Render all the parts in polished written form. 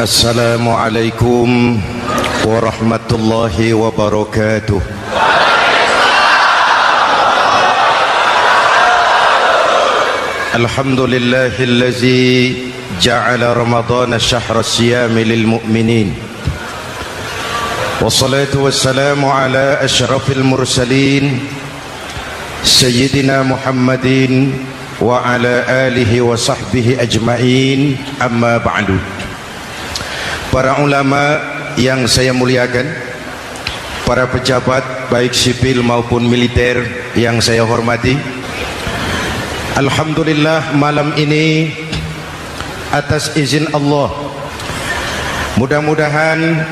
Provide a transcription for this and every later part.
Assalamualaikum warahmatullahi wabarakatuh. Alhamdulillahillazi ja'ala Ramadhana syahra siyami lil mu'minin. Wassalatu wassalamu ala asyrafil mursalin Sayyidina Muhammadin wa ala alihi wa sahbihi ajma'in, amma ba'du. Para ulama yang saya muliakan, para pejabat baik sipil maupun militer yang saya hormati, alhamdulillah malam ini atas izin Allah, mudah-mudahan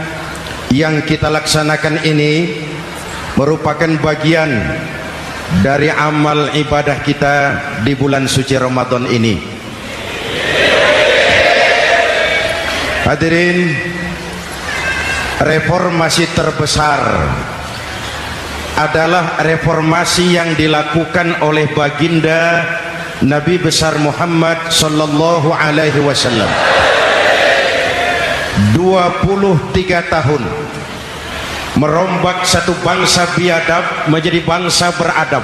yang kita laksanakan ini merupakan bagian dari amal ibadah kita di bulan suci Ramadan ini. Hadirin, reformasi terbesar adalah reformasi yang dilakukan oleh baginda Nabi besar Muhammad sallallahu alaihi wasallam. 23 tahun merombak satu bangsa biadab menjadi bangsa beradab,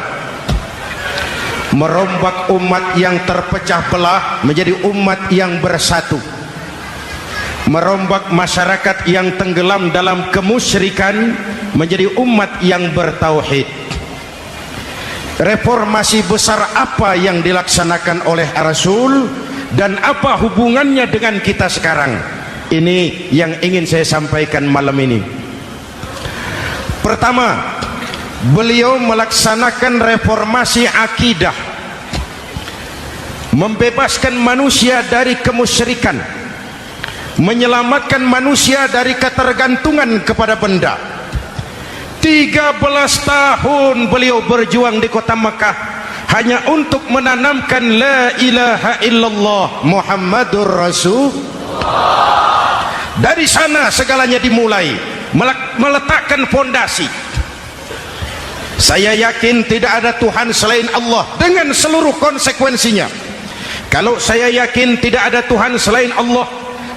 merombak umat yang terpecah belah menjadi umat yang bersatu, merombak masyarakat yang tenggelam dalam kemusyrikan menjadi umat yang bertauhid. Reformasi besar apa yang dilaksanakan oleh Rasul dan apa hubungannya dengan kita sekarang? Ini yang ingin saya sampaikan malam ini. Pertama, beliau melaksanakan reformasi akidah, membebaskan manusia dari kemusyrikan, menyelamatkan manusia dari ketergantungan kepada benda. 13 tahun beliau berjuang di kota Makkah hanya untuk menanamkan la ilaha illallah Muhammadur Rasulullah. Dari sana segalanya dimulai, meletakkan fondasi. Saya yakin tidak ada Tuhan selain Allah dengan seluruh konsekuensinya. Kalau saya yakin tidak ada Tuhan selain Allah,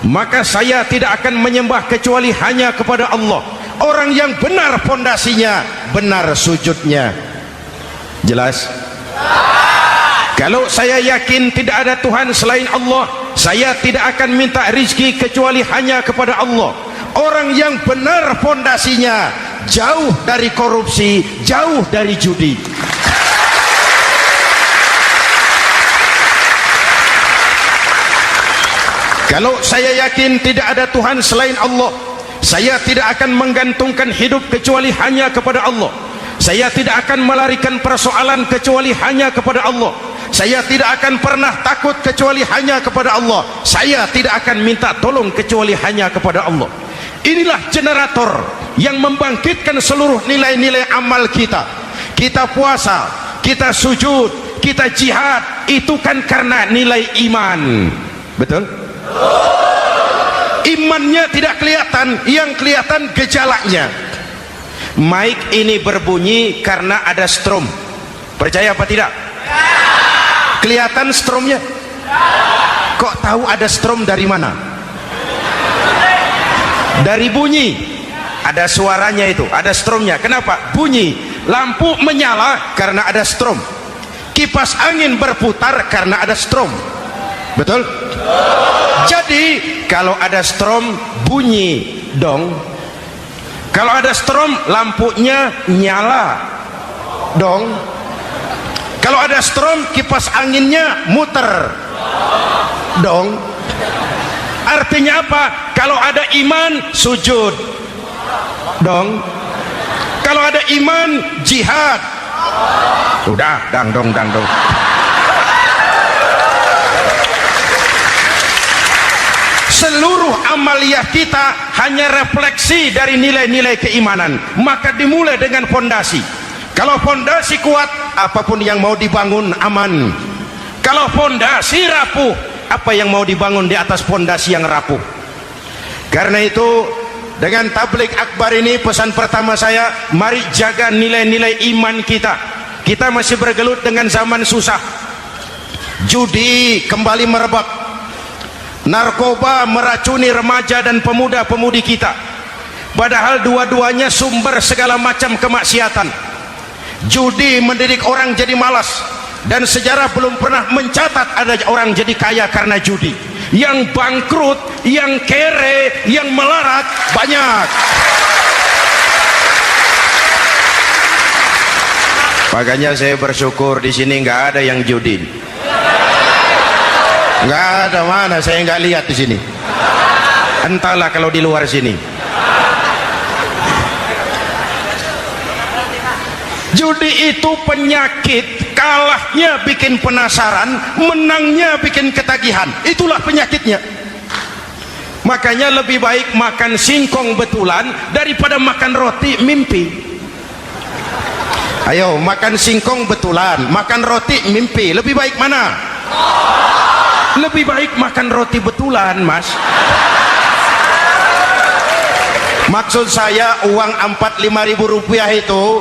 maka saya tidak akan menyembah kecuali hanya kepada Allah. Orang yang benar fondasinya, benar sujudnya. Jelas? Kalau saya yakin tidak ada Tuhan selain Allah, saya tidak akan minta rizki kecuali hanya kepada Allah. Orang yang benar fondasinya, jauh dari korupsi, jauh dari judi. Kalau saya yakin tidak ada Tuhan selain Allah, saya tidak akan menggantungkan hidup kecuali hanya kepada Allah. Saya tidak akan melarikan persoalan kecuali hanya kepada Allah. Saya tidak akan pernah takut kecuali hanya kepada Allah. Saya tidak akan minta tolong kecuali hanya kepada Allah. Inilah generator yang membangkitkan seluruh nilai-nilai amal kita. Kita puasa, kita sujud, kita jihad, itu kan karena nilai iman. Betul? Imannya tidak kelihatan, yang kelihatan gejalanya. Mic ini berbunyi karena ada strom. Percaya apa tidak? Kelihatan stromnya? Kok tahu ada strom dari mana? Dari bunyi. Ada suaranya itu, ada stromnya. Kenapa? Bunyi. Lampu menyala karena ada strom. Kipas angin berputar karena ada strom. Betul? Jadi kalau ada strom bunyi dong. Kalau ada strom lampunya nyala dong. Kalau ada strom kipas anginnya muter dong. Artinya apa? Kalau ada iman sujud dong. Kalau ada iman jihad. Udah dangdong dangdong. Seluruh amaliyah kita hanya refleksi dari nilai-nilai keimanan. Maka dimulai dengan fondasi. Kalau fondasi kuat, apapun yang mau dibangun aman. Kalau fondasi rapuh, apa yang mau dibangun di atas fondasi yang rapuh? Karena itu, dengan tabligh akbar ini pesan pertama saya, mari jaga nilai-nilai iman kita. Kita masih bergelut dengan zaman susah. Judi kembali merebak, narkoba meracuni remaja dan pemuda-pemudi kita, padahal dua-duanya sumber segala macam kemaksiatan. Judi mendidik orang jadi malas, dan sejarah belum pernah mencatat ada orang jadi kaya karena judi. Yang bangkrut, yang kere, yang melarat banyak. Makanya saya bersyukur di sini nggak ada yang judi. Nggak ada, mana saya nggak lihat di sini. Entahlah kalau di luar sini. Judi itu penyakit, kalahnya bikin penasaran, menangnya bikin ketagihan. Itulah penyakitnya. Makanya lebih baik makan singkong betulan daripada makan roti mimpi. Ayo, makan singkong betulan, makan roti mimpi, lebih baik mana? Lebih baik makan roti betulan, Mas. Maksud saya uang 4-5 ribu rupiah itu,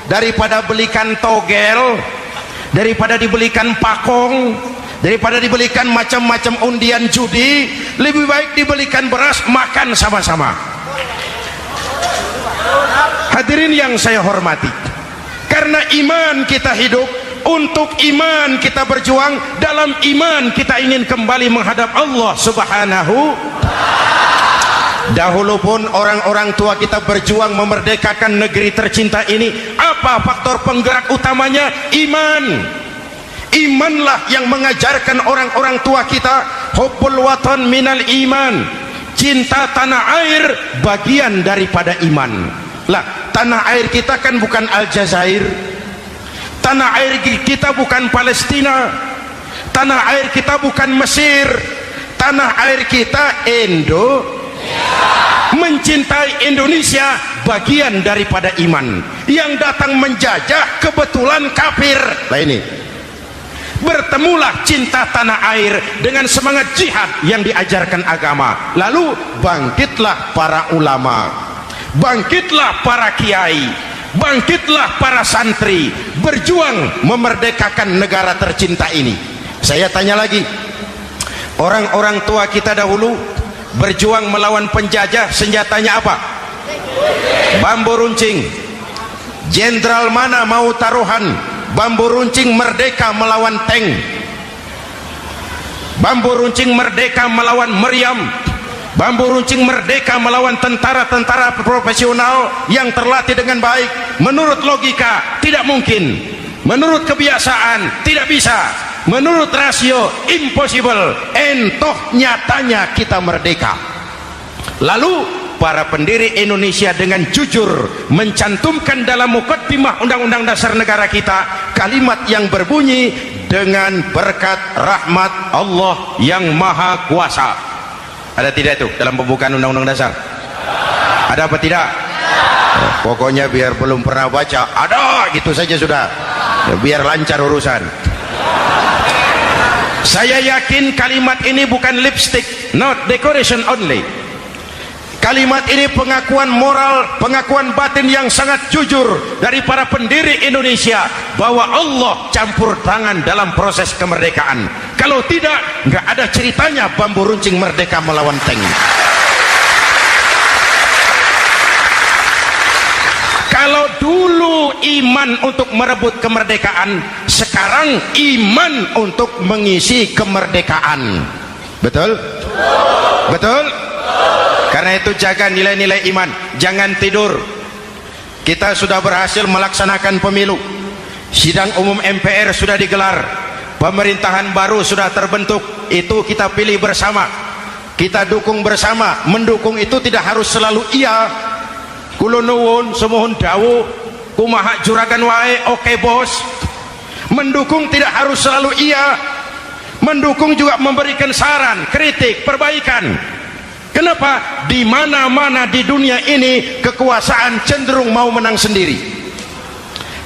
daripada belikan togel, daripada dibelikan pakong, daripada dibelikan macam-macam undian judi, lebih baik dibelikan beras, makan sama-sama. Hadirin yang saya hormati, karena iman kita hidup, untuk iman kita berjuang, dalam iman kita ingin kembali menghadap Allah Subhanahu. Dahulu pun orang-orang tua kita berjuang memerdekakan negeri tercinta ini. Apa faktor penggerak utamanya? Iman. Imanlah yang mengajarkan orang-orang tua kita, hubbul watan minal iman, cinta tanah air bagian daripada iman. Lah, tanah air kita kan bukan Aljazair, tanah air kita bukan Palestina, tanah air kita bukan Mesir, tanah air kita Indonesia. Mencintai Indonesia bagian daripada iman. Yang datang menjajah kebetulan kafir. Nah ini, bertemulah cinta tanah air dengan semangat jihad yang diajarkan agama. Lalu bangkitlah para ulama, bangkitlah para kiai, bangkitlah para santri, berjuang memerdekakan negara tercinta ini. Saya tanya lagi, orang-orang tua kita dahulu berjuang melawan penjajah, senjatanya apa? Bambu runcing. Jenderal mana mau taruhan bambu runcing merdeka melawan tank? Bambu runcing merdeka melawan meriam. Bambu runcing merdeka melawan tentara-tentara profesional yang terlatih dengan baik. Menurut logika tidak mungkin, menurut kebiasaan tidak bisa, menurut rasio impossible. Entoh nyatanya kita merdeka. Lalu para pendiri Indonesia dengan jujur mencantumkan dalam mukaddimah Undang-Undang Dasar Negara kita kalimat yang berbunyi, dengan berkat rahmat Allah yang Maha Kuasa. Ada tidak itu dalam pembukaan Undang-Undang Dasar? Ada apa tidak? Pokoknya biar belum pernah baca, ada gitu saja sudah, biar lancar urusan. Saya yakin kalimat ini bukan lipstick, not decoration only. Kalimat ini pengakuan moral, pengakuan batin yang sangat jujur dari para pendiri Indonesia bahwa Allah campur tangan dalam proses kemerdekaan. Kalau tidak, nggak ada ceritanya bambu runcing merdeka melawan tank. Kalau dulu iman untuk merebut kemerdekaan, sekarang iman untuk mengisi kemerdekaan. Betul? Betul? Karena itu jaga nilai-nilai iman, jangan tidur. Kita sudah berhasil melaksanakan pemilu, sidang umum MPR sudah digelar, pemerintahan baru sudah terbentuk. Itu kita pilih bersama, kita dukung bersama. Mendukung itu tidak harus selalu iya, kulo nuwun semohon dawuh kumaha juragan wae, oke bos. Mendukung tidak harus selalu iya, mendukung juga memberikan saran, kritik, perbaikan. Kenapa? Di mana-mana di dunia ini kekuasaan cenderung mau menang sendiri,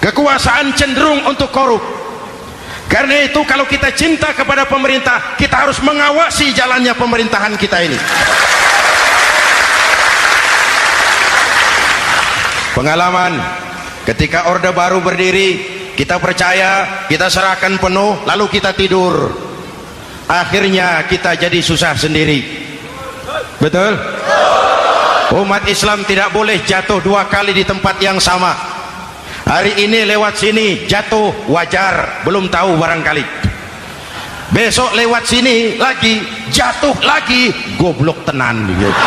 kekuasaan cenderung untuk korup. Karena itu kalau kita cinta kepada pemerintah, kita harus mengawasi jalannya pemerintahan kita ini. Pengalaman ketika Orde Baru berdiri, kita percaya, kita serahkan penuh, lalu kita tidur. akhirnya kita jadi susah sendiri. Betul? Umat Islam tidak boleh jatuh dua kali di tempat yang sama. Hari ini lewat sini jatuh wajar, belum tahu barangkali. Besok lewat sini lagi jatuh lagi, goblok tenan gitu.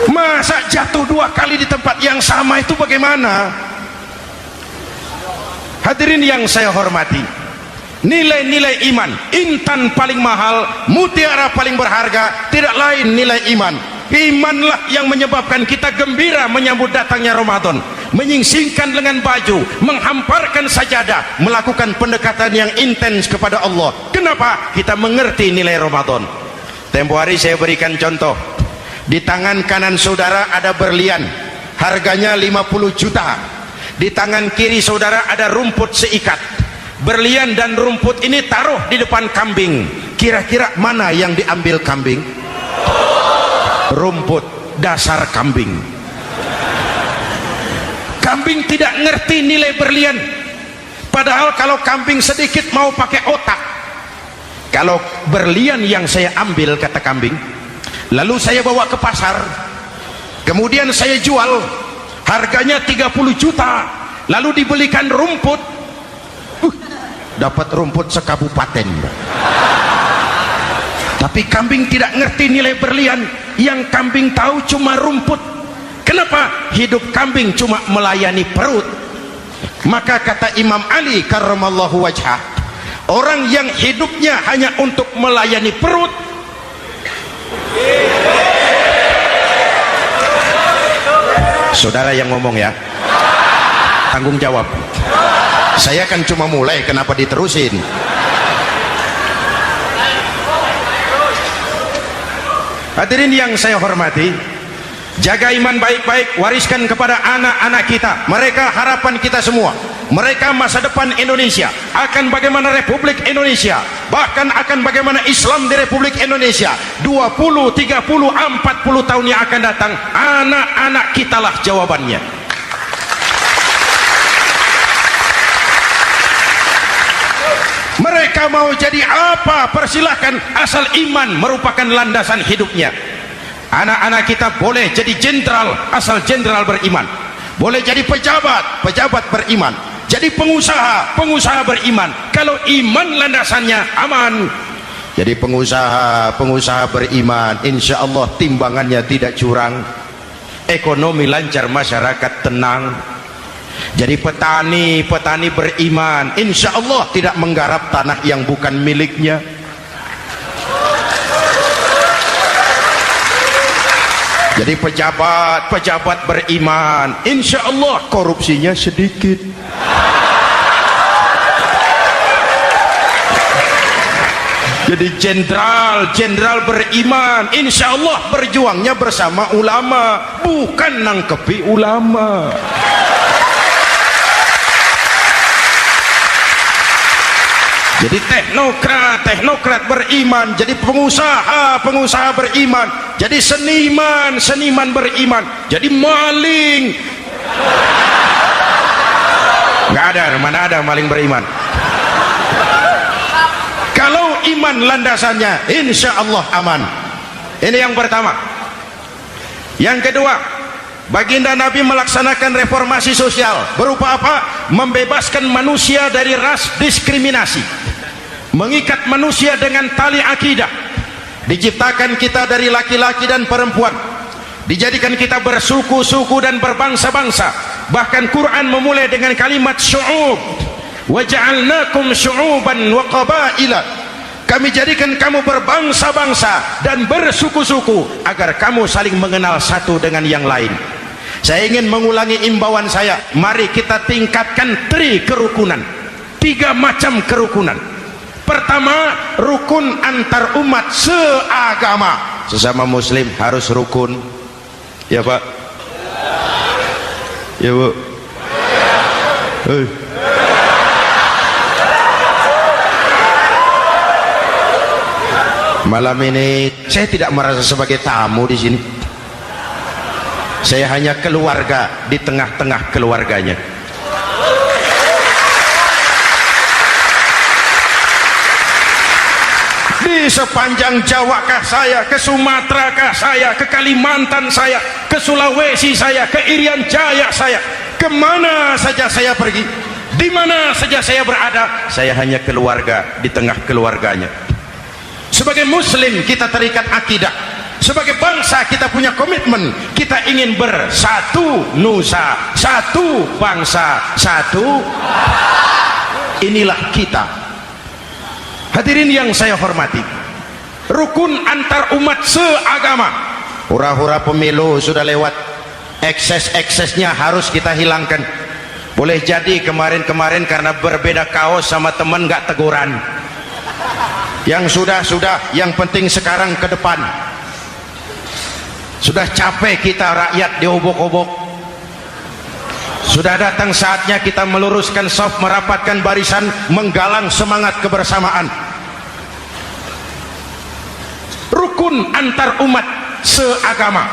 Masa jatuh dua kali di tempat yang sama itu bagaimana? Hadirin yang saya hormati, nilai-nilai iman, intan paling mahal, mutiara paling berharga, tidak lain nilai iman. Imanlah yang menyebabkan kita gembira menyambut datangnya Ramadan, menyingsingkan lengan baju, menghamparkan sajadah, melakukan pendekatan yang intens kepada Allah. Kenapa? Kita mengerti nilai Ramadan. Tempo hari saya berikan contoh. Di tangan kanan saudara ada berlian, harganya 50 juta. Di tangan kiri saudara ada rumput seikat. Berlian dan rumput ini taruh di depan kambing. Kira-kira mana yang diambil kambing? Rumput, dasar kambing. Kambing tidak ngerti nilai berlian. Padahal kalau kambing sedikit mau pakai otak. Kalau berlian yang saya ambil, kata kambing, lalu saya bawa ke pasar, kemudian saya jual, harganya 30 juta, lalu dibelikan rumput, dapat rumput sekabupaten. Tapi kambing tidak ngerti nilai berlian. Yang kambing tahu cuma rumput. Kenapa? Hidup kambing cuma melayani perut. Maka kata Imam Ali karramallahu wajhah, orang yang hidupnya hanya untuk melayani perut, saudara yang ngomong ya, tanggung jawab. Saya kan cuma mulai, kenapa diterusin? Hadirin yang saya hormati, jaga iman baik-baik, wariskan kepada anak-anak kita. Mereka harapan kita semua. Mereka masa depan Indonesia. Akan bagaimana Republik Indonesia, bahkan akan bagaimana Islam di Republik Indonesia 20, 30, 40 tahun yang akan datang. Anak-anak kitalah jawabannya. Mereka mau jadi apa, persilahkan, asal iman merupakan landasan hidupnya. Anak-anak kita boleh jadi jenderal, asal jenderal beriman. Boleh jadi pejabat, pejabat beriman. Jadi pengusaha, pengusaha beriman. Kalau iman landasannya aman. Jadi pengusaha, pengusaha beriman, insya Allah timbangannya tidak curang, ekonomi lancar, masyarakat tenang. Jadi petani, petani beriman, insya Allah tidak menggarap tanah yang bukan miliknya. Jadi pejabat, pejabat beriman, insya Allah korupsinya sedikit. Jadi jenderal, jenderal beriman, insya Allah berjuangnya bersama ulama, bukan nangkepi ulama. Jadi teknokrat, teknokrat beriman. Jadi pengusaha, pengusaha beriman. Jadi seniman, seniman beriman. Jadi maling. Nggak ada, mana ada maling beriman. Kalau iman landasannya, insya Allah aman. Ini yang pertama. Yang kedua, baginda Nabi melaksanakan reformasi sosial. Berupa apa? Membebaskan manusia dari ras diskriminasi, mengikat manusia dengan tali akidah. Diciptakan kita dari laki-laki dan perempuan, dijadikan kita bersuku-suku dan berbangsa-bangsa. Bahkan Quran memulai dengan kalimat syu'ub, wa ja'alnakum syu'uban wa qabaila. Kami jadikan kamu berbangsa-bangsa dan bersuku-suku agar kamu saling mengenal satu dengan yang lain. Saya ingin mengulangi imbauan saya, mari kita tingkatkan kerukunan. 3 macam kerukunan. Pertama, rukun antar umat seagama. Sesama muslim harus rukun. Ya Pak? Ya Bu? Malam ini saya tidak merasa sebagai tamu di sini. Saya hanya keluarga di tengah-tengah keluarganya. sepanjang Jawa kah saya, ke Sumatera kah saya, ke Kalimantan saya, ke Sulawesi saya, ke Irian Jaya saya, kemana saja saya pergi, di mana saja saya berada, saya hanya keluarga di tengah keluarganya. Sebagai muslim kita terikat akidah, sebagai bangsa kita punya komitmen, kita ingin bersatu nusa, satu bangsa, satu. Inilah kita. Hadirin yang saya hormati, rukun antar umat seagama. Hura-hura pemilu sudah lewat, ekses-eksesnya harus kita hilangkan. Boleh jadi kemarin-kemarin karena berbeda kaos sama teman gak teguran. Yang sudah-sudah, yang penting sekarang ke depan. Sudah capek kita rakyat diobok-obok. Sudah datang saatnya kita meluruskan saf, merapatkan barisan, menggalang semangat kebersamaan. Rukun antar umat seagama.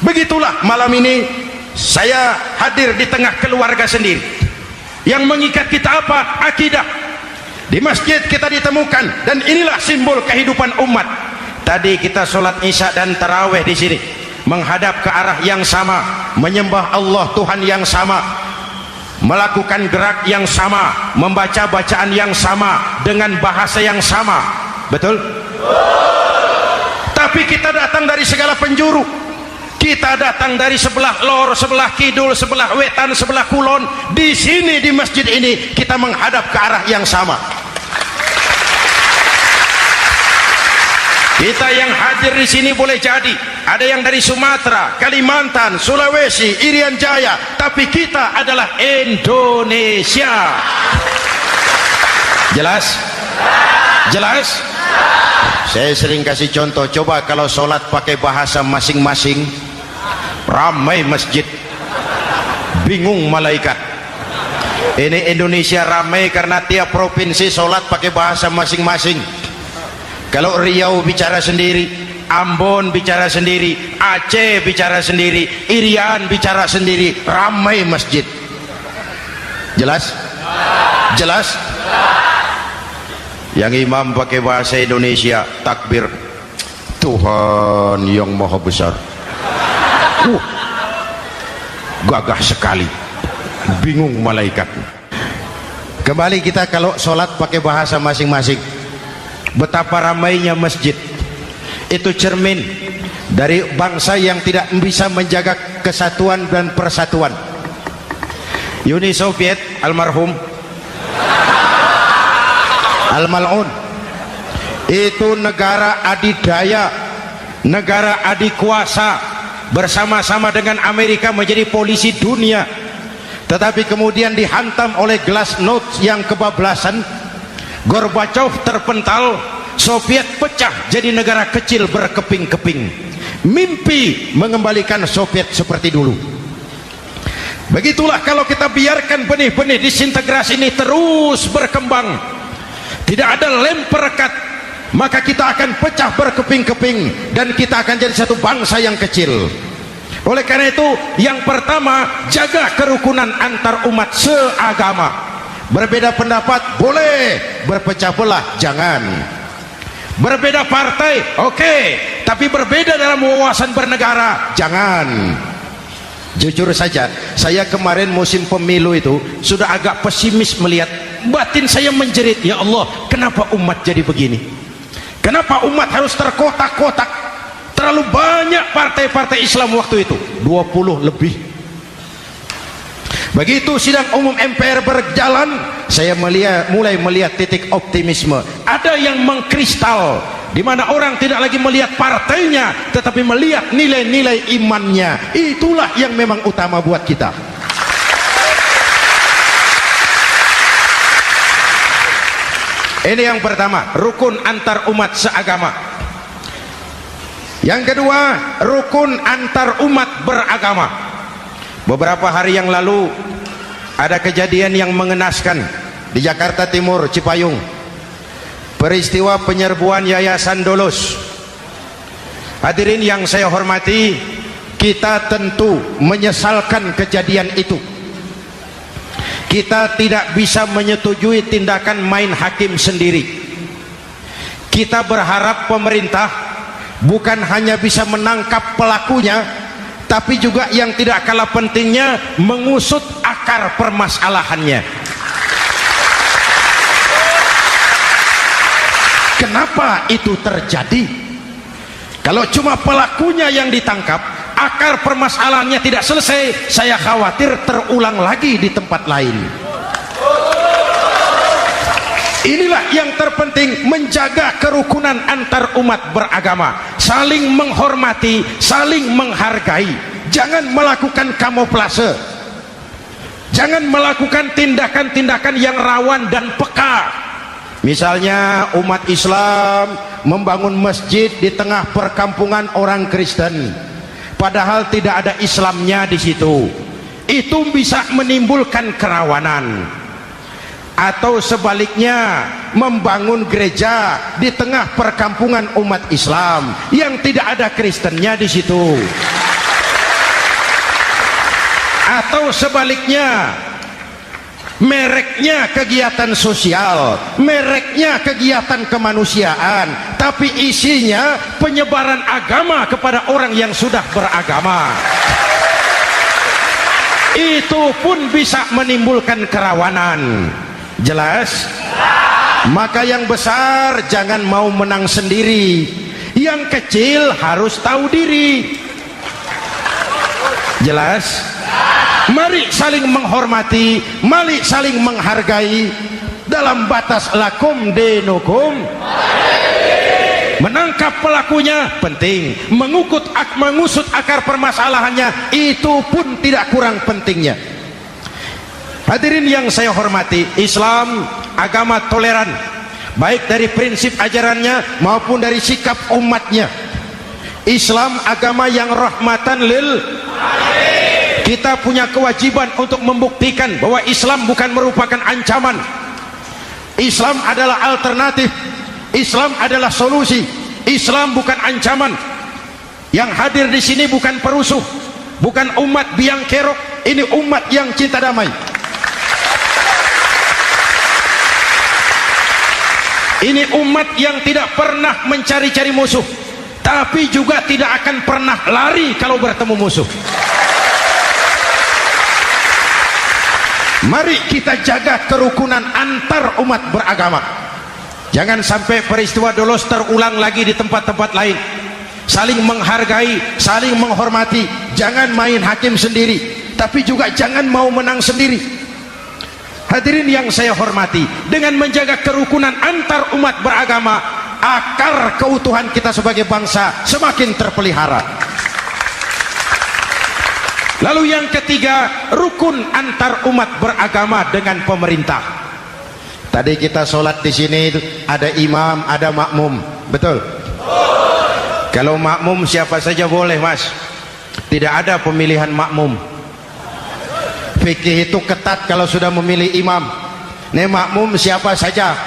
Begitulah malam ini saya hadir di tengah keluarga sendiri. Yang mengikat kita apa? Akidah. Di masjid kita ditemukan, dan inilah simbol kehidupan umat. Tadi kita sholat isya dan tarawih di sini, menghadap ke arah yang sama, menyembah Allah Tuhan yang sama, melakukan gerak yang sama, membaca bacaan yang sama, dengan bahasa yang sama. Betul? Tapi kita datang dari segala penjuru. Kita datang dari sebelah lor, sebelah kidul, sebelah wetan, sebelah kulon. Di sini di masjid ini kita menghadap ke arah yang sama. Kita yang hadir di sini boleh jadi ada yang dari Sumatera, Kalimantan, Sulawesi, Irian Jaya, tapi kita adalah Indonesia. Jelas? Jelas? Saya sering kasih contoh, coba kalau sholat pakai bahasa masing-masing, ramai masjid, bingung malaikat. Ini Indonesia ramai karena tiap provinsi sholat pakai bahasa masing-masing. Kalau Riau bicara sendiri, Ambon bicara sendiri, Aceh bicara sendiri, Irian bicara sendiri, ramai masjid. Jelas? Jelas? Yang imam pakai bahasa Indonesia, takbir, Tuhan yang maha besar. Gagah sekali, bingung malaikat. Kembali kita kalau sholat pakai bahasa masing-masing. Betapa ramainya masjid. Itu cermin dari bangsa yang tidak bisa menjaga kesatuan dan persatuan. Uni Soviet almarhum, al-mal'un, itu negara adidaya, negara adikuasa, bersama-sama dengan Amerika menjadi polisi dunia. Tetapi kemudian dihantam oleh glasnost yang kebablasan. Gorbachev terpental, Soviet pecah jadi negara kecil berkeping-keping. Mimpi mengembalikan Soviet seperti dulu. Begitulah kalau kita biarkan benih-benih disintegrasi ini terus berkembang, tidak ada lem perekat, maka kita akan pecah berkeping-keping dan kita akan jadi satu bangsa yang kecil. Oleh karena itu, yang pertama, jaga kerukunan antar umat seagama. Berbeda pendapat boleh, berpecah belah jangan. Berbeda partai oke, tapi berbeda dalam wawasan bernegara jangan. Jujur saja, saya kemarin musim pemilu itu sudah agak pesimis melihat, batin saya menjerit, ya Allah, kenapa umat jadi begini? Kenapa umat harus terkotak-kotak? Terlalu banyak partai-partai Islam waktu itu, 20 lebih. Begitu sidang umum MPR berjalan, saya mulai melihat titik optimisme. Ada yang mengkristal, di mana orang tidak lagi melihat partainya, tetapi melihat nilai-nilai imannya. Itulah yang memang utama buat kita. Ini yang pertama, rukun antar umat seagama. Yang kedua, rukun antar umat beragama. Beberapa hari yang lalu ada kejadian yang mengenaskan di Jakarta Timur, Cipayung. Peristiwa penyerbuan Yayasan Dolos. Hadirin yang saya hormati, kita tentu menyesalkan kejadian itu. Kita tidak bisa menyetujui tindakan main hakim sendiri. kita berharap pemerintah bukan hanya bisa menangkap pelakunya, tapi juga yang tidak kalah pentingnya mengusut akar permasalahannya. Kenapa itu terjadi? Kalau cuma pelakunya yang ditangkap, akar permasalahannya tidak selesai, saya khawatir terulang lagi di tempat lain. Inilah yang terpenting, menjaga kerukunan antar umat beragama, saling menghormati, saling menghargai. Jangan melakukan kamuflase, jangan melakukan tindakan-tindakan yang rawan dan peka. Misalnya umat Islam membangun masjid di tengah perkampungan orang Kristen, padahal tidak ada Islamnya di situ. Itu bisa menimbulkan kerawanan. Atau sebaliknya, membangun gereja di tengah perkampungan umat Islam yang tidak ada Kristennya di situ. Atau sebaliknya, mereknya kegiatan sosial, mereknya kegiatan kemanusiaan, tapi isinya penyebaran agama kepada orang yang sudah beragama. Itu pun bisa menimbulkan kerawanan. Jelas? Maka yang besar jangan mau menang sendiri, yang kecil harus tahu diri. Jelas? Mari saling menghormati, mari saling menghargai dalam batas lakum dinukum. Menangkap pelakunya penting, mengusut akar permasalahannya itu pun tidak kurang pentingnya. Hadirin yang saya hormati, Islam agama toleran, baik dari prinsip ajarannya maupun dari sikap umatnya. Islam agama yang rahmatan lil alamin. Kita punya kewajiban untuk membuktikan bahwa Islam bukan merupakan ancaman. Islam adalah alternatif, Islam adalah solusi. Islam bukan ancaman. Yang hadir di sini bukan perusuh, bukan umat biang kerok, ini umat yang cinta damai. Ini umat yang tidak pernah mencari-cari musuh, tapi juga tidak akan pernah lari kalau bertemu musuh. Mari kita jaga kerukunan antar umat beragama. Jangan sampai peristiwa Dolos terulang lagi di tempat-tempat lain. Saling menghargai, saling menghormati. Jangan main hakim sendiri, tapi juga jangan mau menang sendiri. Hadirin yang saya hormati, dengan menjaga kerukunan antar umat beragama, akar keutuhan kita sebagai bangsa semakin terpelihara. Lalu yang ketiga, rukun antar umat beragama dengan pemerintah. Tadi kita sholat di sini ada imam, ada makmum, betul? Kalau makmum siapa saja boleh, Mas. Tidak ada pemilihan makmum. Fikih itu ketat kalau sudah memilih imam. Nih makmum siapa saja.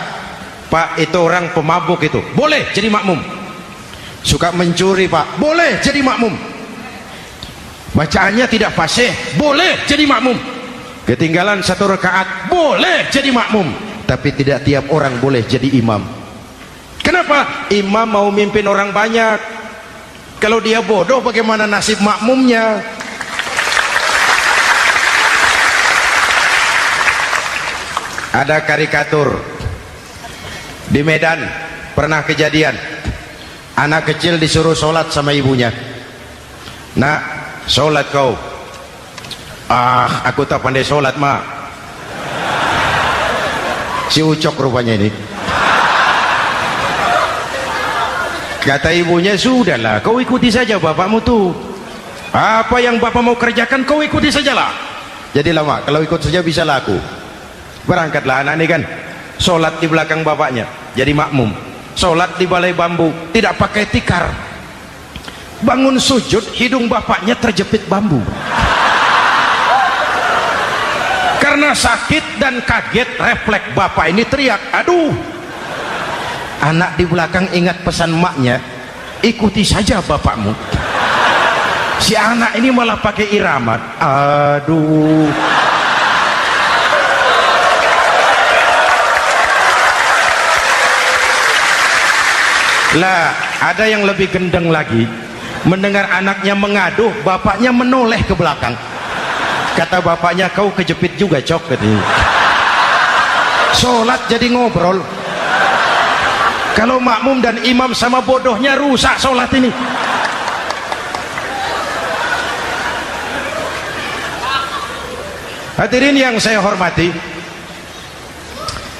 Pak, itu orang pemabuk itu, boleh jadi makmum. Suka mencuri, Pak, boleh jadi makmum. Bacaannya tidak fasih, boleh jadi makmum. Ketinggalan satu rakaat, boleh jadi makmum. Tapi tidak tiap orang boleh jadi imam. Kenapa? Imam mau mimpin orang banyak. Kalau dia bodoh, bagaimana nasib makmumnya? Ada karikatur di Medan, pernah kejadian anak kecil disuruh sholat sama ibunya. Nak, sholat kau. Ah, aku tak pandai sholat, mak. Si ucok rupanya ini. Kata ibunya, sudahlah, kau ikuti saja bapakmu tuh. Apa yang bapak mau kerjakan, kau ikuti sajalah. Jadi lama, kalau ikut saja bisa laku. Berangkatlah anak ini kan, sholat di belakang bapaknya, jadi makmum. Sholat di balai bambu, tidak pakai tikar. Bangun sujud, hidung bapaknya terjepit bambu. Karena sakit dan kaget, refleks bapak ini teriak, aduh. Anak di belakang ingat pesan maknya, ikuti saja bapakmu. Si anak ini malah pakai iramat, aduh. Lah, ada yang lebih gendeng lagi, mendengar anaknya mengaduh, bapaknya menoleh ke belakang. Kata bapaknya, kau kejepit juga cok, katanya. Sholat jadi ngobrol. Kalau makmum dan imam sama bodohnya, rusak sholat ini. Hadirin yang saya hormati,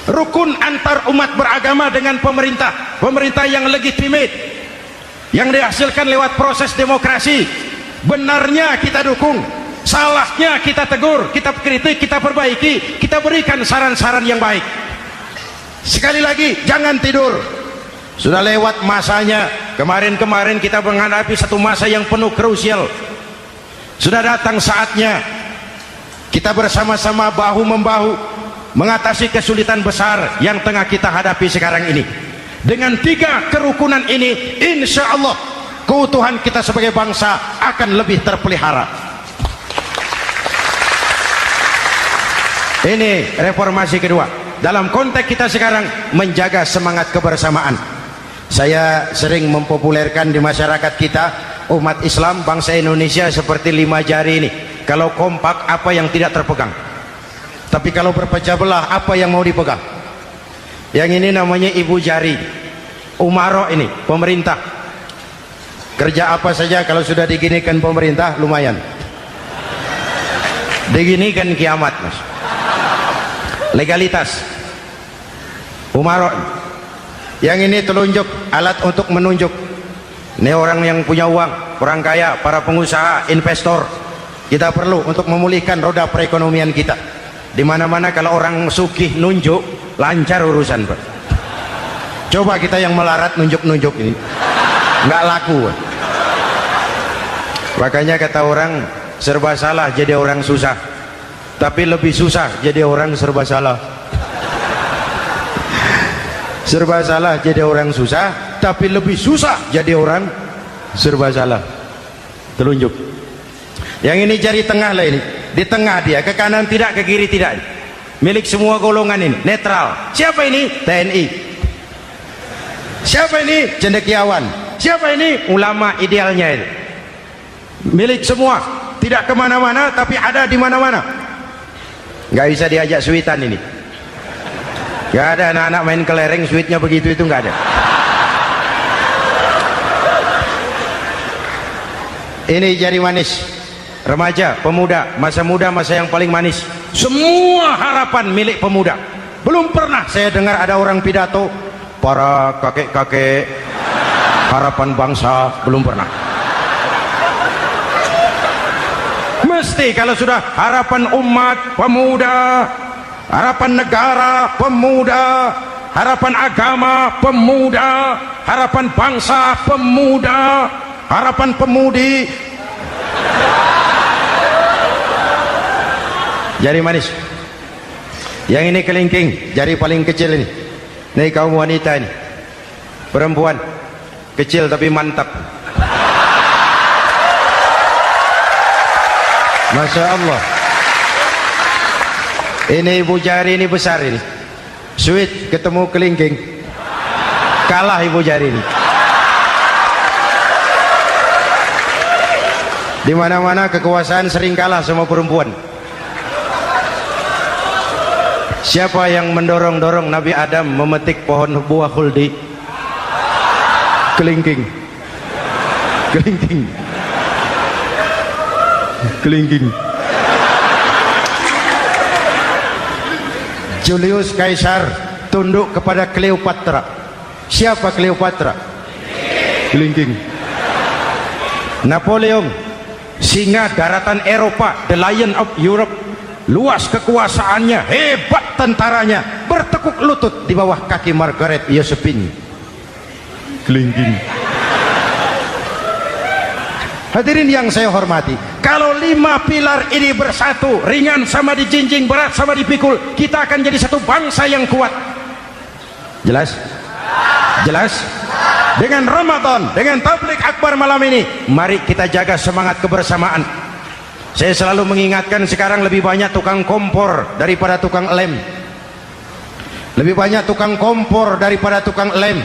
rukun antar umat beragama dengan pemerintah yang legitimate, yang dihasilkan lewat proses demokrasi, benarnya kita dukung, salahnya kita tegur, kita kritik, kita perbaiki, kita berikan saran-saran yang baik. Sekali lagi, jangan tidur. Sudah lewat masanya. Kemarin-kemarin kita menghadapi satu masa yang penuh krusial. Sudah datang saatnya kita bersama-sama bahu-membahu mengatasi kesulitan besar yang tengah kita hadapi sekarang ini. Dengan 3 kerukunan ini, insya Allah keutuhan kita sebagai bangsa akan lebih terpelihara. Ini reformasi kedua. Dalam konteks kita sekarang, menjaga semangat kebersamaan. Saya sering mempopulerkan di masyarakat kita, umat Islam bangsa Indonesia seperti 5 jari ini. Kalau kompak, apa yang tidak terpegang? Tapi kalau berpecah belah, apa yang mau dipegang? Yang ini namanya ibu jari. Umaro ini, pemerintah. Kerja apa saja kalau sudah diginikan pemerintah, lumayan. Diginikan kiamat, mas. Legalitas. Umaro. Yang ini telunjuk, alat untuk menunjuk. Ini orang yang punya uang, orang kaya, para pengusaha, investor. Kita perlu untuk memulihkan roda perekonomian kita. Di mana-mana kalau orang sugih nunjuk, lancar urusan, Pak. Coba kita yang melarat nunjuk-nunjuk ini, nggak laku. Makanya kata orang, serba salah jadi orang susah, tapi lebih susah jadi orang serba salah. Serba salah jadi orang susah, tapi lebih susah jadi orang serba salah. Telunjuk. Yang ini jari tengah lah ini, di tengah dia, ke kanan tidak, ke kiri tidak. Milik semua golongan ini, netral. Siapa ini? TNI. Siapa ini? Cendekiawan. Siapa ini? Ulama idealnya ini. Milik semua, tidak kemana-mana, tapi ada di mana-mana. Nggak bisa diajak suitan ini. Nggak ada anak-anak main kelereng suitnya begitu, itu nggak ada. Ini jari manis. Remaja, pemuda, masa muda, masa yang paling manis. Semua harapan milik pemuda. Belum pernah saya dengar ada orang pidato, para kakek-kakek harapan bangsa, belum pernah. Mesti kalau sudah harapan umat, pemuda, harapan negara, pemuda, harapan agama, pemuda, harapan bangsa, pemuda, harapan pemudi. Jari manis. Yang ini kelingking, jari paling kecil ini. Ini kaum wanita ini, perempuan kecil tapi mantap. Masya Allah. Ini ibu jari ini besar ini. Sweet ketemu kelingking, kalah ibu jari ini. Di mana-mana kekuasaan sering kalah sama perempuan. Siapa yang mendorong-dorong Nabi Adam memetik pohon buah khuldi? Kelingking. Kelingking. Kelingking. Julius Caesar tunduk kepada Cleopatra. Siapa Cleopatra? Kelingking. Napoleon, singa daratan Eropa, the lion of Europe, luas kekuasaannya, hebat tentaranya, bertekuk lutut di bawah kaki Margaret Josephine. Kelingking. Hadirin yang saya hormati, kalau 5 pilar ini bersatu, ringan sama dijinjing, berat sama dipikul, kita akan jadi satu bangsa yang kuat. Jelas? Jelas? Dengan Ramadan, dengan tablik akbar malam ini, mari kita jaga semangat kebersamaan. Saya selalu mengingatkan, sekarang lebih banyak tukang kompor daripada tukang lem. Lebih banyak tukang kompor daripada tukang lem.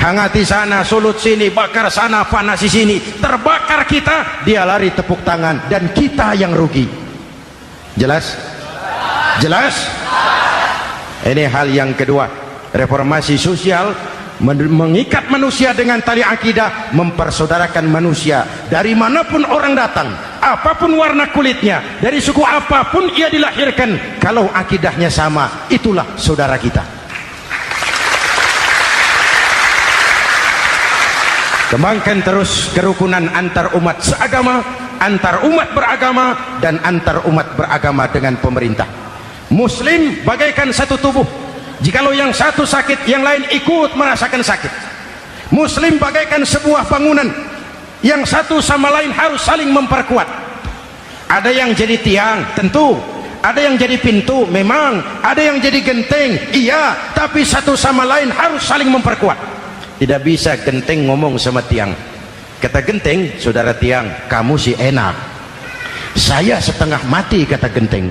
hangati sana, sulut sini, bakar sana, panasi sini, terbakar kita, dia lari tepuk tangan, dan kita yang rugi. Jelas? Jelas? Ini hal yang kedua. Reformasi sosial mengikat manusia dengan tali akidah, mempersaudarakan manusia dari manapun orang datang, apapun warna kulitnya, dari suku apapun ia dilahirkan, kalau akidahnya sama, itulah saudara kita. Kembangkan terus kerukunan antar umat seagama, antar umat beragama, dan antar umat beragama dengan pemerintah. Muslim bagaikan satu tubuh. Jikalau yang satu sakit, yang lain ikut merasakan sakit. Muslim bagaikan sebuah bangunan, yang satu sama lain harus saling memperkuat. Ada yang jadi tiang, tentu. Ada yang jadi pintu, memang. Ada yang jadi genteng, iya. Tapi satu sama lain harus saling memperkuat. Tidak bisa genteng ngomong sama tiang. Kata genteng, saudara tiang, kamu sih enak. Saya setengah mati, kata genteng.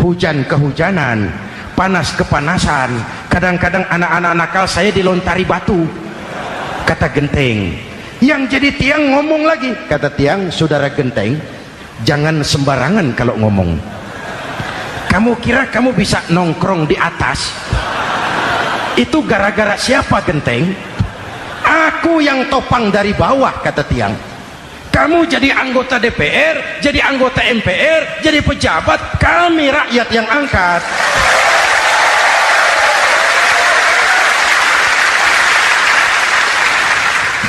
Hujan kehujanan, panas kepanasan, kadang-kadang anak-anak nakal saya dilontari batu, kata genteng. Yang jadi tiang ngomong lagi, kata tiang, saudara genteng, jangan sembarangan kalau ngomong. Kamu kira kamu bisa nongkrong di atas? Itu gara-gara siapa, genteng? Aku yang topang dari bawah, kata tiang. Kamu jadi anggota DPR, jadi anggota MPR, jadi pejabat, kami rakyat yang angkat.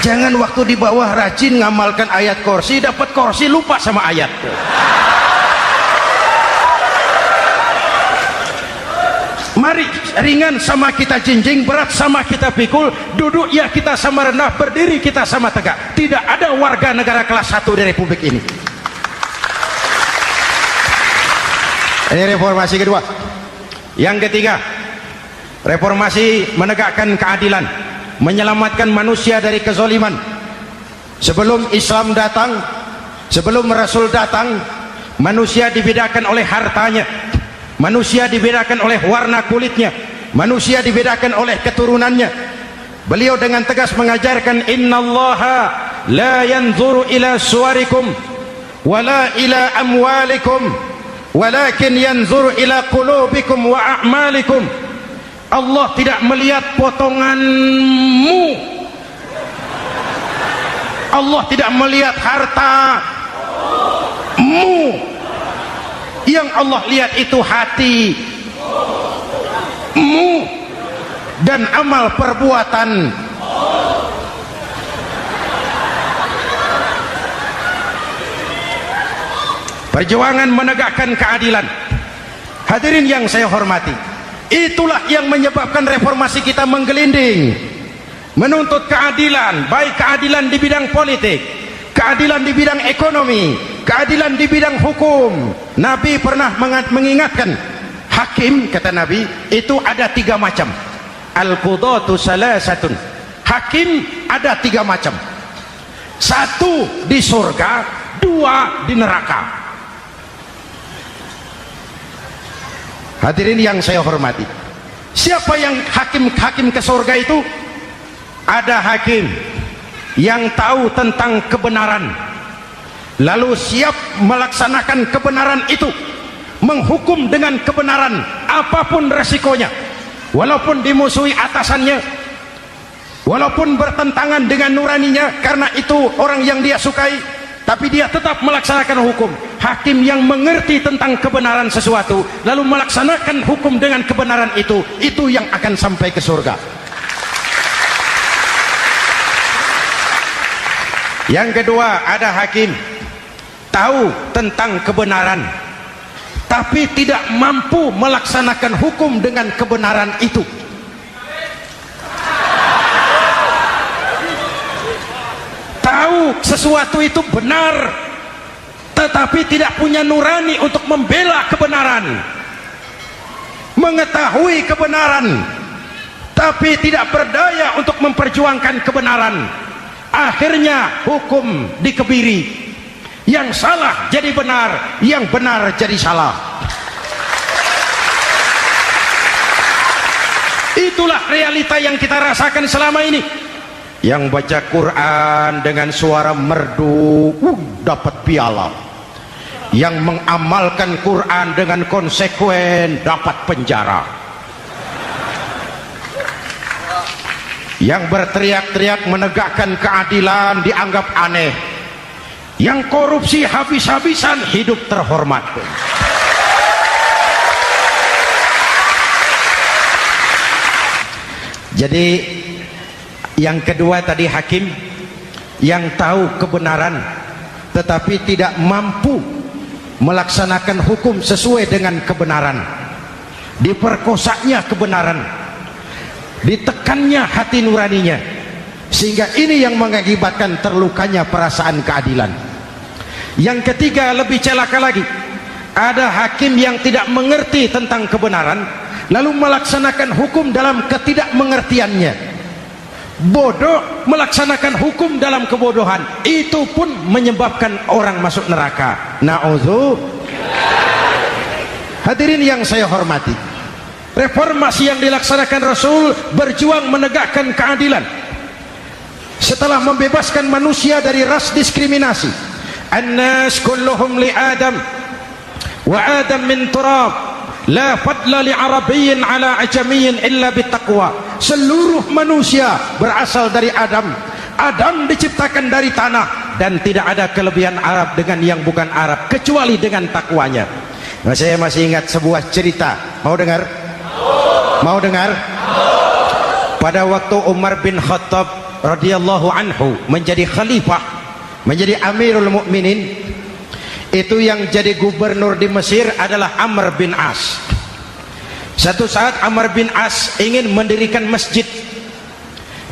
Jangan waktu di bawah rajin ngamalkan ayat kursi, dapat kursi lupa sama ayat. Mari ringan sama kita jinjing, berat sama kita pikul, duduk ya kita sama rendah, berdiri kita sama tegak. Tidak ada warga negara kelas 1 di Republik ini. Ini reformasi kedua. Yang ketiga, reformasi menegakkan keadilan, menyelamatkan manusia dari kezaliman. Sebelum Islam datang, sebelum Rasul datang, manusia dibedakan oleh hartanya, manusia dibedakan oleh warna kulitnya, manusia dibedakan oleh keturunannya. Beliau dengan tegas mengajarkan, innallaha la yanzuru ila suwarikum wala ila amwalikum walakin yanzuru ila qulubikum wa a'malikum. Allah tidak melihat potonganmu, Allah tidak melihat hartamu, yang Allah lihat itu hatimu dan amal perbuatan. Perjuangan menegakkan keadilan, hadirin yang saya hormati, itulah yang menyebabkan reformasi kita menggelinding, menuntut keadilan, baik keadilan di bidang politik, keadilan di bidang ekonomi, keadilan di bidang hukum. Nabi pernah mengingatkan, hakim, kata Nabi, itu ada 3 macam. Al-qudatu salasatun. Hakim ada 3 macam. 1 di surga, 2 di neraka. Hadirin yang saya hormati, siapa yang hakim ke surga itu? Ada hakim yang tahu tentang kebenaran, lalu siap melaksanakan kebenaran itu, menghukum dengan kebenaran apapun resikonya, walaupun dimusuhi atasannya, walaupun bertentangan dengan nuraninya, karena itu orang yang dia sukai, tapi dia tetap melaksanakan hukum. Hakim yang mengerti tentang kebenaran sesuatu lalu melaksanakan hukum dengan kebenaran itu yang akan sampai ke surga. Yang kedua, ada hakim tahu tentang kebenaran tapi tidak mampu melaksanakan hukum dengan kebenaran itu. Tahu sesuatu itu benar tetapi tidak punya nurani untuk membela kebenaran, mengetahui kebenaran tapi tidak berdaya untuk memperjuangkan kebenaran. Akhirnya hukum dikebiri, yang salah jadi benar, yang benar jadi salah. Itulah realita yang kita rasakan selama ini. Yang baca Quran dengan suara merdu dapat piala. Yang mengamalkan Quran dengan konsekuen dapat penjara. Yang berteriak-teriak menegakkan keadilan dianggap aneh. Yang korupsi habis-habisan hidup terhormat. Jadi yang kedua tadi hakim yang tahu kebenaran tetapi tidak mampu melaksanakan hukum sesuai dengan kebenaran. Diperkosanya kebenaran, ditekannya hati nuraninya, sehingga ini yang mengakibatkan terlukanya perasaan keadilan. Yang ketiga lebih celaka lagi, ada hakim yang tidak mengerti tentang kebenaran lalu melaksanakan hukum dalam ketidakmengertiannya. Bodoh melaksanakan hukum dalam kebodohan, itu pun menyebabkan orang masuk neraka. Na'udzubillah. Hadirin yang saya hormati, reformasi yang dilaksanakan Rasul berjuang menegakkan keadilan setelah membebaskan manusia dari ras diskriminasi. An-nas kulluhum li Adam wa Adam min turab, la fadla li arabiyyin ala ajamiyyin illa bittaqwa. Seluruh manusia berasal dari Adam. Adam diciptakan dari tanah dan tidak ada kelebihan Arab dengan yang bukan Arab kecuali dengan takwanya. Nah, saya masih ingat sebuah cerita. Mau dengar? Mau dengar? Pada waktu Umar bin Khattab radhiyallahu anhu menjadi khalifah, menjadi Amirul Mukminin, itu yang jadi gubernur di Mesir adalah Amr bin As. Satu saat Amr bin As ingin mendirikan masjid,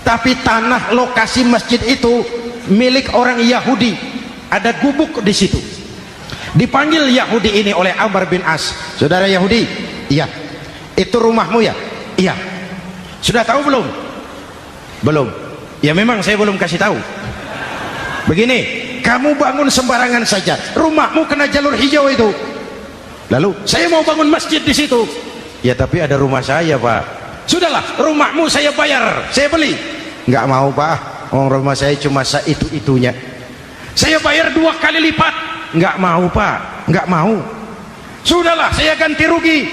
tapi tanah lokasi masjid itu milik orang Yahudi, ada gubuk di situ. Dipanggil Yahudi ini oleh Amr bin As. Saudara Yahudi, iya. Itu rumahmu ya? Iya. Sudah tahu belum? Belum. Ya memang saya belum kasih tahu. Begini, kamu bangun sembarangan saja, rumahmu kena jalur hijau itu. Lalu saya mau bangun masjid di situ. Ya tapi ada rumah saya, Pak. Sudahlah, rumahmu saya bayar, saya beli. Enggak mau, Pak. Rumah saya cuma itu-itunya. Saya bayar 2 kali lipat. Enggak mau, Pak. Enggak mau. Sudahlah, saya ganti rugi.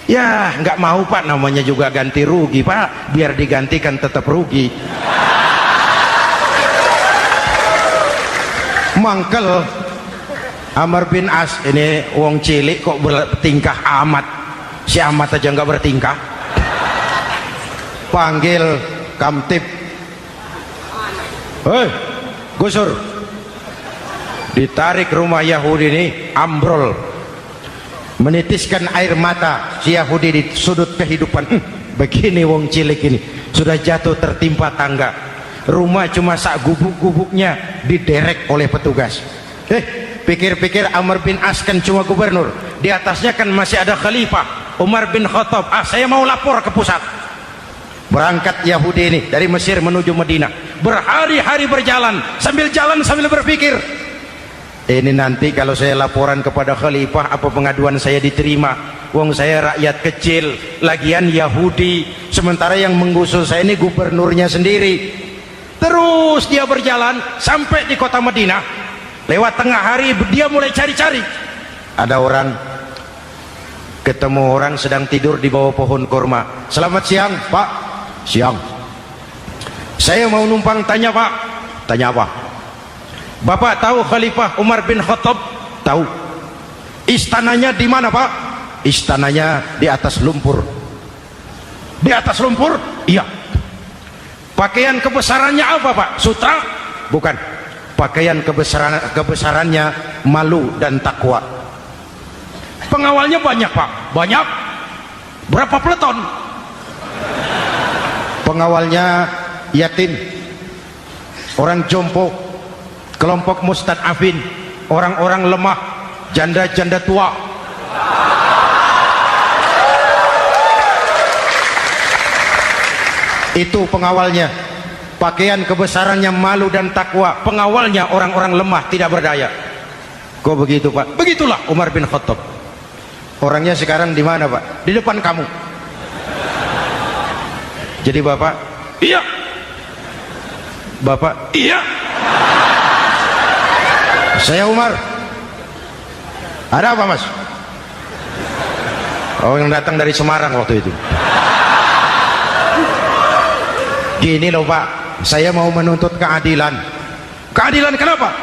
Ya enggak mau, Pak. Namanya juga ganti rugi, Pak. Biar digantikan tetap rugi. Mangkel Amr bin As ini wong cilik kok bertingkah amat. Si amat aja enggak bertingkah. Panggil kamtib. Hei, gusur. Ditarik rumah Yahudi ini, ambrol, menitiskan air mata si Yahudi di sudut kehidupan. Begini wong cilik ini sudah jatuh tertimpa tangga, rumah cuma sak gubuk-gubuknya diderek oleh petugas. Pikir-pikir Amr bin As kan cuma gubernur, di atasnya kan masih ada khalifah Umar bin Khattab. Saya mau lapor ke pusat. Berangkat Yahudi ini dari Mesir menuju Madinah, berhari-hari berjalan, sambil jalan sambil berpikir, ini nanti kalau saya laporan kepada khalifah, apa pengaduan saya diterima? Wong saya rakyat kecil, lagian Yahudi, sementara yang menggusur saya ini gubernurnya sendiri. Terus dia berjalan sampai di kota Madinah. Lewat tengah hari dia mulai cari-cari. Ada orang, ketemu orang sedang tidur di bawah pohon kurma. Selamat siang, Pak. Siang. Saya mau numpang tanya, Pak. Tanya apa? Bapak tahu Khalifah Umar bin Khattab? Tahu. Istananya di mana, Pak? Istananya di atas lumpur. Di atas lumpur? Iya. Pakaian kebesarannya apa, Pak? Sutra? Bukan. Pakaian kebesarannya malu dan takwa. Pengawalnya banyak, Pak? Banyak. Berapa peleton? Pengawalnya yatim, orang jompo, kelompok mustad'afin, orang-orang lemah, janda-janda tua. Itu pengawalnya. Pakaian kebesarannya malu dan takwa. Pengawalnya orang-orang lemah, tidak berdaya. Kok begitu, Pak? Begitulah Umar bin Khattab. Orangnya sekarang di mana, Pak? Di depan kamu. Jadi Bapak, iya. Bapak? Iya. Saya Umar. Ada apa mas? Oh, yang datang dari Semarang waktu itu. Gini loh Pak, saya mau menuntut keadilan. Keadilan kenapa?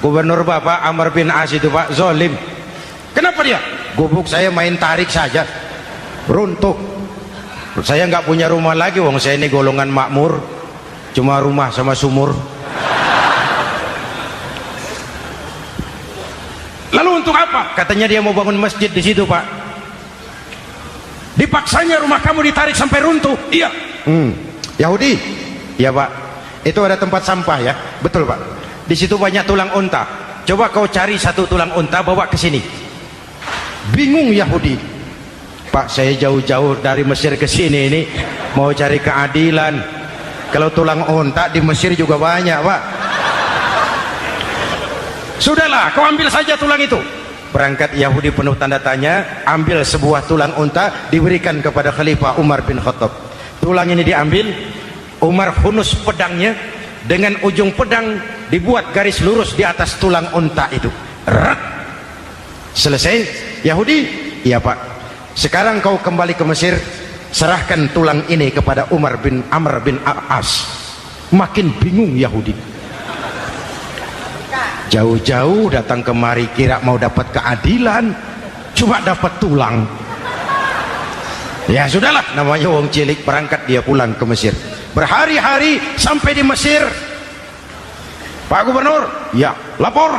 Gubernur Bapak Amr bin As itu Pak zolim. Kenapa dia? Gubuk saya main tarik saja, runtuh. Saya nggak punya rumah lagi, wong saya ini golongan makmur, cuma rumah sama sumur. Lalu untuk apa? Katanya dia mau bangun masjid di situ Pak. Dipaksanya rumah kamu ditarik sampai runtuh. Iya. Yahudi. Ya Pak. Itu ada tempat sampah ya. Betul Pak. Di situ banyak tulang unta. Coba kau cari satu tulang unta bawa ke sini. Bingung Yahudi. Pak, saya jauh-jauh dari Mesir ke sini ini mau cari keadilan. Kalau tulang unta di Mesir juga banyak Pak. Sudahlah, kau ambil saja tulang itu. Berangkat Yahudi penuh tanda tanya, ambil sebuah tulang unta, diberikan kepada Khalifah Umar bin Khattab. Tulang ini diambil, Umar hunus pedangnya, dengan ujung pedang dibuat garis lurus di atas tulang unta itu. Rak. Selesai. Yahudi, iya Pak. Sekarang kau kembali ke Mesir, serahkan tulang ini kepada Amr bin As. Makin bingung Yahudi. Jauh-jauh datang kemari kira mau dapat keadilan, cuma dapat tulang. Ya sudahlah, namanya wong cilik, berangkat dia pulang ke Mesir. Berhari-hari sampai di Mesir. Pak Gubernur, ya lapor.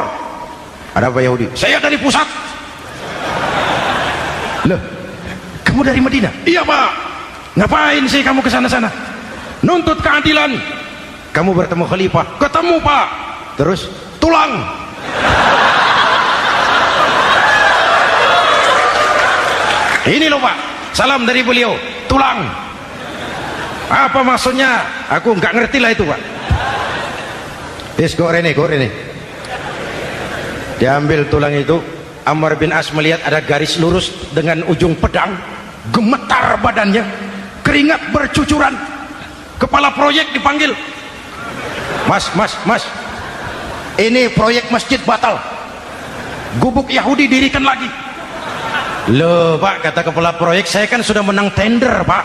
Ada apa Yahudi? Saya dari pusat. Loh, kamu dari Madinah? Iya Pak. Ngapain sih kamu ke sana-sana? Nuntut keadilan. Kamu bertemu Khalifah? Ketemu Pak. Terus? Tulang. Ini loh Pak, salam dari beliau. Tulang. Apa maksudnya? Aku nggak ngerti lah itu Pak. Yes, go Rene. Diambil tulang itu. Amr bin As melihat ada garis lurus dengan ujung pedang, gemetar badannya, keringat bercucuran. Kepala proyek dipanggil. Mas, ini proyek masjid batal, gubuk Yahudi dirikan lagi. Loh Pak, kata kepala proyek, saya kan sudah menang tender Pak.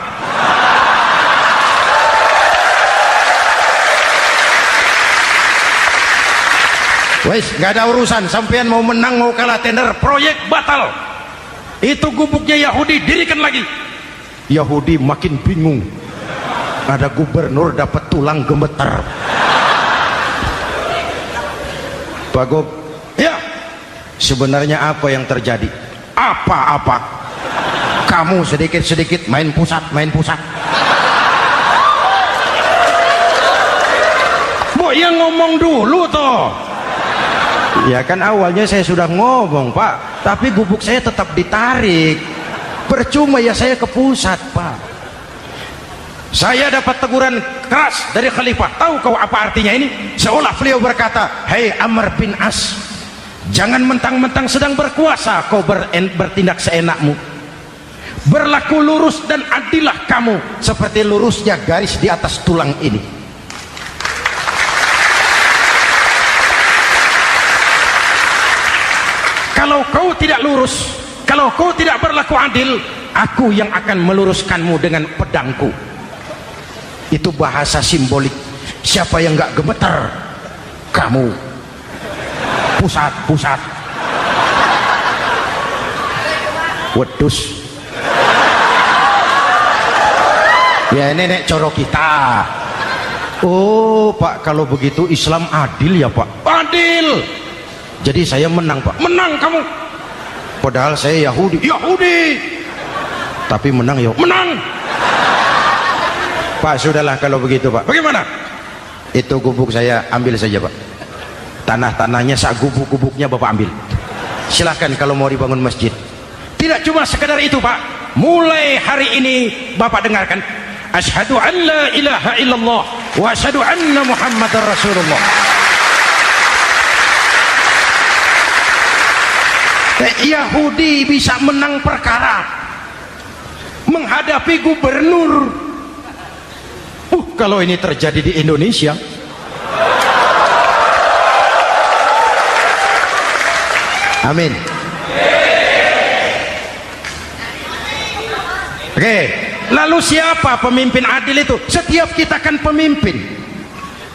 Wes, nggak ada urusan, sampean mau menang mau kalah tender, proyek batal. Itu gubuknya Yahudi dirikan lagi. Yahudi makin bingung. Ada gubernur dapat tulang gemetar. Pak Gob, ya sebenarnya apa yang terjadi? Apa-apa? Kamu sedikit-sedikit main pusat. Bu, yang ngomong dulu toh. Ya kan awalnya saya sudah ngomong Pak, tapi gubuk saya tetap ditarik. Percuma ya saya ke pusat Pak. Saya dapat teguran keras dari Khalifah. Tahu kau apa artinya ini? Seolah beliau berkata, hei Amr bin As, jangan mentang-mentang sedang berkuasa kau bertindak seenakmu. Berlaku lurus dan adillah kamu seperti lurusnya garis di atas tulang ini. Kalau kau tidak lurus, kalau kau tidak berlaku adil, aku yang akan meluruskanmu dengan pedangku. Itu bahasa simbolik. Siapa yang nggak gemeter? Kamu. Pusat. Wedus. Ya ini nek coro kita. Oh Pak, kalau begitu Islam adil ya Pak? Adil. Jadi saya menang Pak. Menang kamu. Padahal saya Yahudi. Tapi menang ya. Menang. Pak, sudahlah kalau begitu Pak. Bagaimana? Itu gubuk saya ambil saja Pak. Tanah-tanahnya sak gubuk-gubuknya Bapak ambil. Silahkan kalau mau dibangun masjid. Tidak cuma sekedar itu Pak. Mulai hari ini Bapak dengarkan. Asyhadu an la ilaha illallah wa asyhadu anna Muhammadar Rasulullah. Yahudi bisa menang perkara menghadapi gubernur. Kalau ini terjadi di Indonesia, Amin. Oke, lalu siapa pemimpin adil itu? Setiap kita kan pemimpin.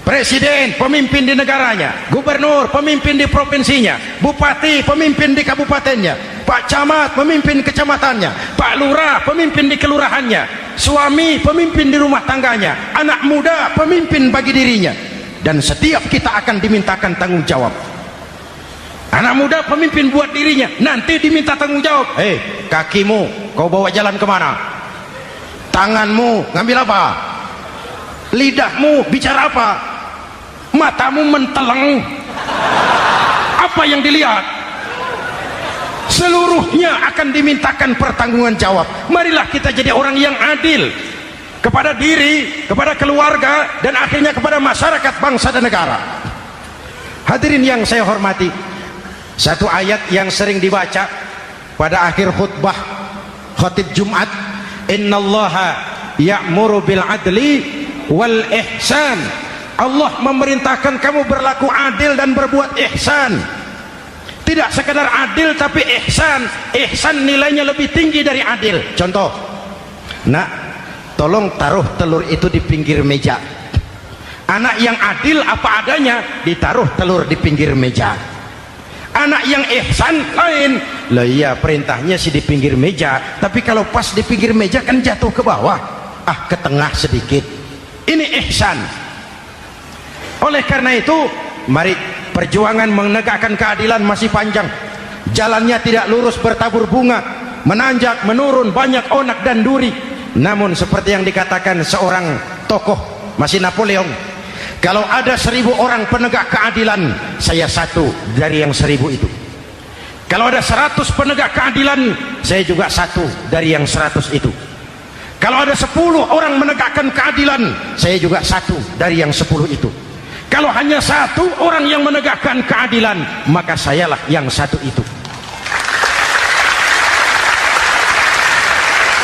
Presiden pemimpin di negaranya, gubernur pemimpin di provinsinya, bupati pemimpin di kabupatennya, Pak Camat pemimpin kecamatannya, Pak Lurah pemimpin di kelurahannya, suami pemimpin di rumah tangganya, anak muda pemimpin bagi dirinya. Dan setiap kita akan dimintakan tanggung jawab. Anak muda pemimpin buat dirinya, nanti diminta tanggung jawab. Kakimu kau bawa jalan kemana? Tanganmu ngambil apa? Lidahmu bicara apa? Matamu menteleng, apa yang dilihat? Seluruhnya akan dimintakan pertanggungan jawab. Marilah kita jadi orang yang adil kepada diri, kepada keluarga, dan akhirnya kepada masyarakat, bangsa dan negara. Hadirin yang saya hormati, satu ayat yang sering dibaca pada akhir khutbah khatib Jumat, innallaha ya'muru bil adli wal ihsan. Allah memerintahkan kamu berlaku adil dan berbuat ihsan. Tidak sekadar adil tapi ihsan. Ihsan nilainya lebih tinggi dari adil. Contoh, nak, tolong taruh telur itu di pinggir meja. Anak yang adil apa adanya, ditaruh telur di pinggir meja. Anak yang ihsan lain. Lah iya, perintahnya sih di pinggir meja, tapi kalau pas di pinggir meja kan jatuh ke bawah, ke tengah sedikit. Ini ihsan. Oleh karena itu, mari, perjuangan menegakkan keadilan masih panjang. Jalannya tidak lurus bertabur bunga, menanjak, menurun, banyak onak dan duri. Namun seperti yang dikatakan seorang tokoh, masih Napoleon, kalau ada 1000 orang penegak keadilan, saya satu dari yang 1000 itu. Kalau ada 100 penegak keadilan, saya juga satu dari yang 100 itu. Kalau ada 10 orang menegakkan keadilan, saya juga satu dari yang 10 itu. Kalau hanya 1 orang yang menegakkan keadilan, maka sayalah yang 1 itu.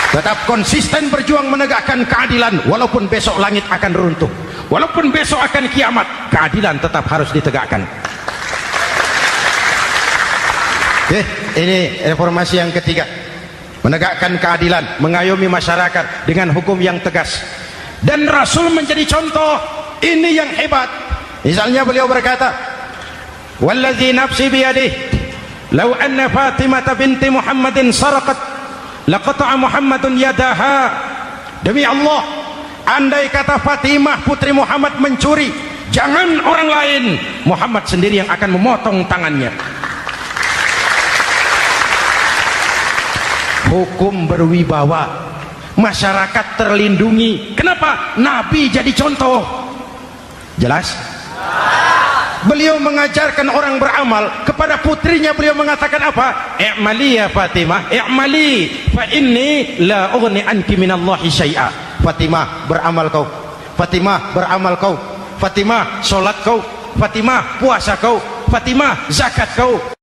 Tetap konsisten berjuang menegakkan keadilan, walaupun besok langit akan runtuh, walaupun besok akan kiamat, keadilan tetap harus ditegakkan. Ini reformasi yang ketiga, menegakkan keadilan, mengayomi masyarakat dengan hukum yang tegas. Dan Rasul menjadi contoh. Ini yang hebat. Misalnya beliau berkata, wallazi nafsi biyadih, law anna Fatimah binti Muhammadin saraqat laqata'a Muhammadun yadaha. Demi Allah, andai kata Fatimah putri Muhammad mencuri, jangan orang lain, Muhammad sendiri yang akan memotong tangannya. Hukum berwibawa, masyarakat terlindungi. Kenapa? Nabi jadi contoh. Jelas? Beliau mengajarkan orang beramal. Kepada putrinya beliau mengatakan apa? I'mali ya Fatimah, i'mali fa inni la ughni anki minallahi syai'a. Fatimah, beramal kau. Fatimah, beramal kau. Fatimah, solat kau. Fatimah, puasa kau. Fatimah, zakat kau.